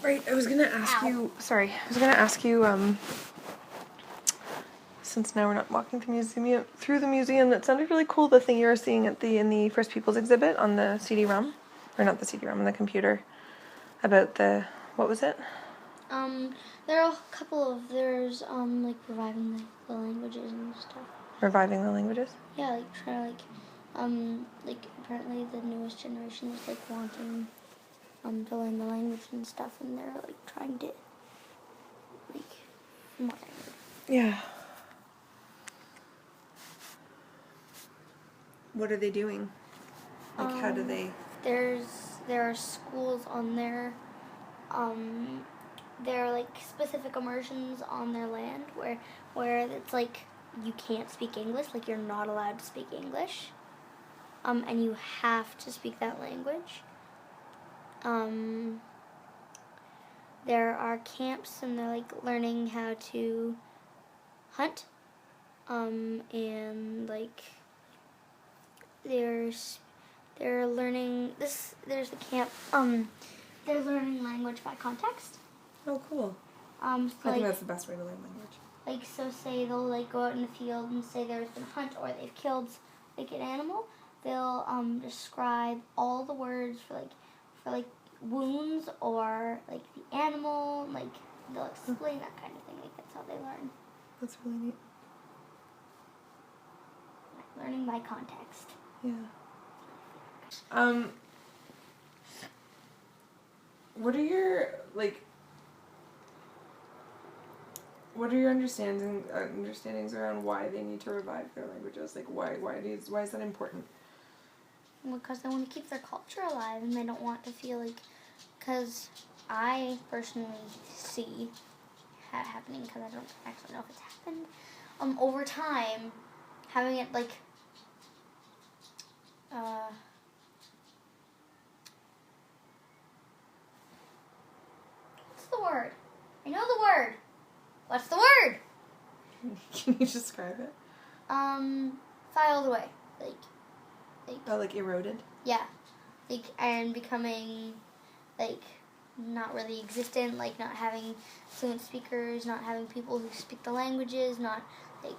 Right, I was gonna ask you, since now we're not walking through the museum, that sounded really cool, the thing you were seeing in the First Peoples exhibit on the CD-ROM, or not the CD-ROM, on the computer, about what was it? There are a couple of, like, reviving the languages and stuff. Reviving the languages? Yeah, like, trying to, like, apparently the newest generation is, like, wanting, to learn the language and stuff, and they're, like, trying to, like, from what I heard. Yeah. What are they doing? Like, how do they... There are schools on there, there are, like, specific immersions on their land where it's, like, you can't speak English, like, you're not allowed to speak English, and you have to speak that language. There are camps, and they're, like, learning how to hunt, and, like, they're learning this. There's the camp. They're learning language by context. Oh, cool. I think that's the best way to learn language. Like, so say they'll, like, go out in the field and say there's been a hunt or they've killed, like, an animal. They'll describe all the words for wounds or, like, the animal. Like, they'll explain that kind of thing. Like, that's how they learn. That's really neat. Learning by context. Yeah. What are your, like, what are your understandings around why they need to revive their languages? Like, why is that important? Because they want to keep their culture alive, and they don't want to feel like, because I personally see happening, because I don't actually know if it's happened, over time, having it, like, what's the word? I know the word. What's the word? Can you describe it? Filed away. Like eroded? Yeah. Like, and becoming, like, not really existent, like, not having fluent speakers, not having people who speak the languages, not, like,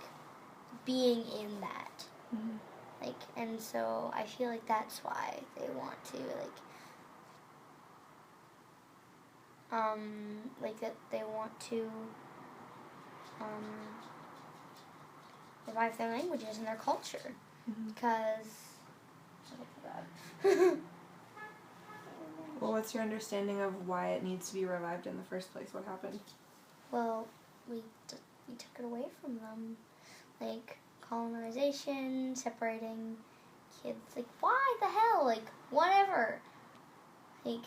being in that. Mm-hmm. Like, and so I feel like that's why they want to, like that they want to, revive their languages and their culture. Mm-hmm. Because, well, what's your understanding of why it needs to be revived in the first place? What happened? Well, we took it away from them. Like, colonization, separating kids. Like, why the hell? Like, whatever. Like,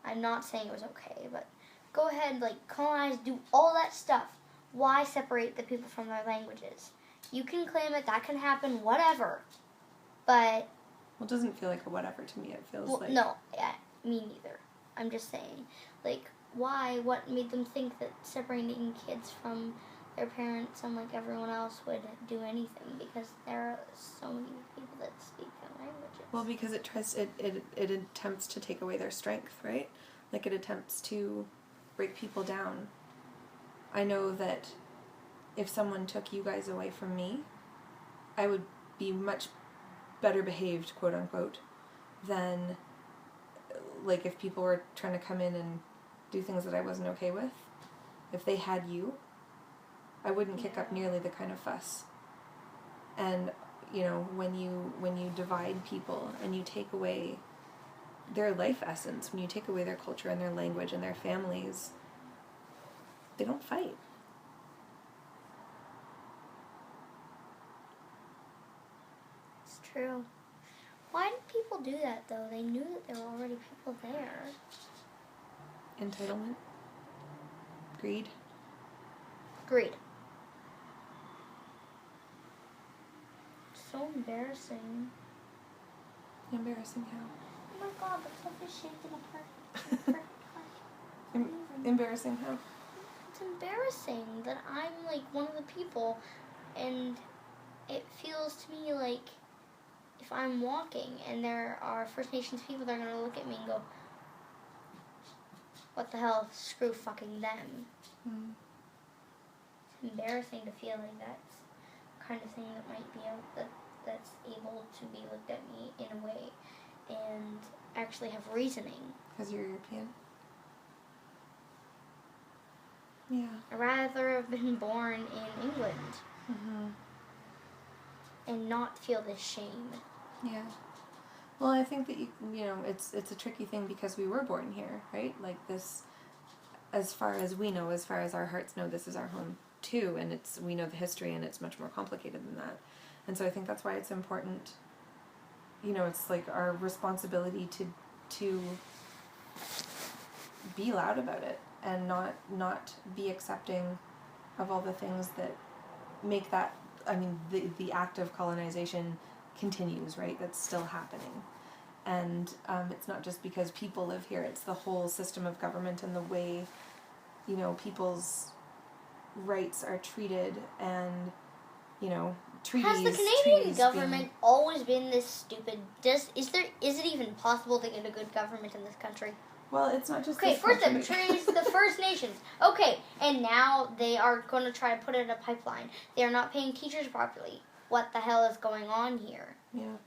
I'm not saying it was okay, but go ahead, like, colonize, do all that stuff. Why separate the people from their languages? You can claim it, that can happen, whatever. But... well, it doesn't feel like a whatever to me. It feels like... no, yeah, me neither. I'm just saying, like, why? What made them think that separating kids from their parents, unlike everyone else, would do anything? Because there are so many people that speak their languages. Well, because it attempts to take away their strength, right? Like, it attempts to break people down. I know that if someone took you guys away from me, I would be much better behaved, quote unquote, than, like, if people were trying to come in and do things that I wasn't okay with. If they had you, I wouldn't kick up nearly the kind of fuss. And, you know, when you divide people and you take away their life essence, when you take away their culture and their language and their families, they don't fight. It's true. Why did people do that, though? They knew that there were already people there. Entitlement. Greed. Greed. So embarrassing. Embarrassing how? Oh my god, the stuff is shaped in a perfect heart. Embarrassing how? It's embarrassing that I'm, like, one of the people, and it feels to me like if I'm walking and there are First Nations people that are going to look at me and go, what the hell, screw fucking them. Mm. It's embarrassing to feel like that's the kind of thing that might be that's able to be looked at me in a way and actually have reasoning. Because you're European? Yeah. I'd rather have been born in England Mm-hmm. and not feel this shame. Yeah. Well, I think that, you know, it's a tricky thing because we were born here, right? Like this, as far as we know, as far as our hearts know, this is our home too, and we know the history, and it's much more complicated than that. And so I think that's why it's important, you know, it's like our responsibility to be loud about it and not be accepting of all the things that make that, I mean, the act of colonization continues, right? That's still happening. And it's not just because people live here, it's the whole system of government and the way, you know, people's rights are treated, and, you know, treaties. Has the Canadian government always been this stupid? Is it even possible to get a good government in this country? Well, it's not just okay. First, the trees, the First Nations. Okay, and now they are going to try to put in a pipeline. They are not paying teachers properly. What the hell is going on here? Yeah.